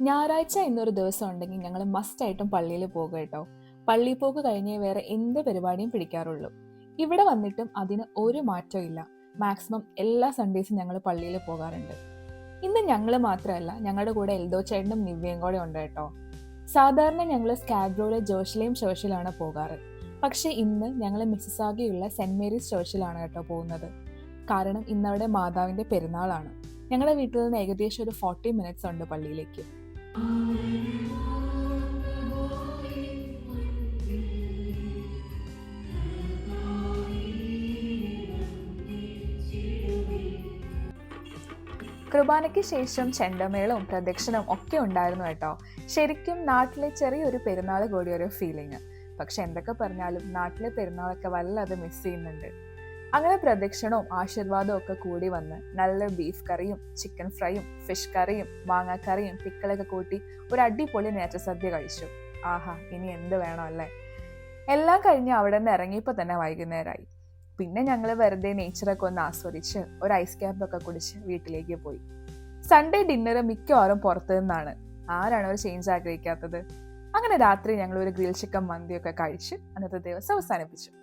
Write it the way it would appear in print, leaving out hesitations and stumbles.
ഞായറാഴ്ച എന്നൊരു ദിവസം ഉണ്ടെങ്കിൽ ഞങ്ങൾ മസ്റ്റായിട്ടും പള്ളിയിൽ പോകുക കേട്ടോ. പള്ളി പോക്ക് കഴിഞ്ഞേ വേറെ എന്ത് പരിപാടിയും പിടിക്കാറുള്ളൂ. ഇവിടെ വന്നിട്ടും അതിന് ഒരു മാറ്റവും ഇല്ല. മാക്സിമം എല്ലാ സൺഡേസും ഞങ്ങൾ പള്ളിയിൽ പോകാറുണ്ട്. ഇന്ന് ഞങ്ങൾ മാത്രമല്ല, ഞങ്ങളുടെ കൂടെ എൽദോ ചേട്ടനും നിവ്യയും കൂടെ ഉണ്ട് കേട്ടോ. സാധാരണ ഞങ്ങൾ സ്കാബ്രോയിലെ ജോഷലേം ചർച്ചിലാണ് പോകാറ്. പക്ഷെ ഇന്ന് ഞങ്ങൾ മിസിസാഗയുള്ള സെന്റ് മേരീസ് ചർച്ചിലാണ് കേട്ടോ പോകുന്നത്. കാരണം ഇന്നവിടെ മാതാവിന്റെ പെരുന്നാളാണ്. ഞങ്ങളുടെ വീട്ടിൽ നിന്ന് ഏകദേശം ഒരു 40 മിനിറ്റ്സ് ഉണ്ട് പള്ളിയിലേക്ക്. കുർബാനയ്ക്ക് ശേഷം ചെണ്ടമേളവും പ്രദക്ഷിണവും ഒക്കെ ഉണ്ടായിരുന്നു കേട്ടോ. ശരിക്കും നാട്ടിലെ ചെറിയൊരു പെരുന്നാൾ കൂടി ഒരു ഫീലിങ്. പക്ഷെ എന്തൊക്കെ പറഞ്ഞാലും നാട്ടിലെ പെരുന്നാളൊക്കെ വല്ലാതെ മിസ് ചെയ്യുന്നുണ്ട്. അങ്ങനെ പ്രദക്ഷിണവും ആശീർവാദവും ഒക്കെ കൂടി വന്ന് നല്ല ബീഫ് കറിയും ചിക്കൻ ഫ്രൈയും ഫിഷ് കറിയും മാങ്ങാക്കറിയും പിക്കളൊക്കെ കൂട്ടി ഒരു അടിപൊളി നേത്രസദ്യ കഴിച്ചു. ആഹാ, ഇനി എന്ത് വേണം അല്ലേ. എല്ലാം കഴിഞ്ഞ് അവിടെ നിന്ന് ഇറങ്ങിയപ്പോൾ തന്നെ വൈകുന്നേരമായി. പിന്നെ ഞങ്ങൾ വെറുതെ നേച്ചറൊക്കെ ഒന്ന് ആസ്വദിച്ച് ഒരു ഐസ് ക്യാപ്പൊക്കെ കുടിച്ച് വീട്ടിലേക്ക് പോയി. സൺഡേ ഡിന്നർ മിക്കവാറും പുറത്തു നിന്നാണ്. ആരാണ് ഒരു ചേഞ്ച് ആഗ്രഹിക്കാത്തത്? അങ്ങനെ രാത്രി ഞങ്ങൾ ഒരു ഗ്രിൽ ചിക്കൻ മന്തിയൊക്കെ കഴിച്ച് അന്നത്തെ ദിവസം അവസാനിപ്പിച്ചു.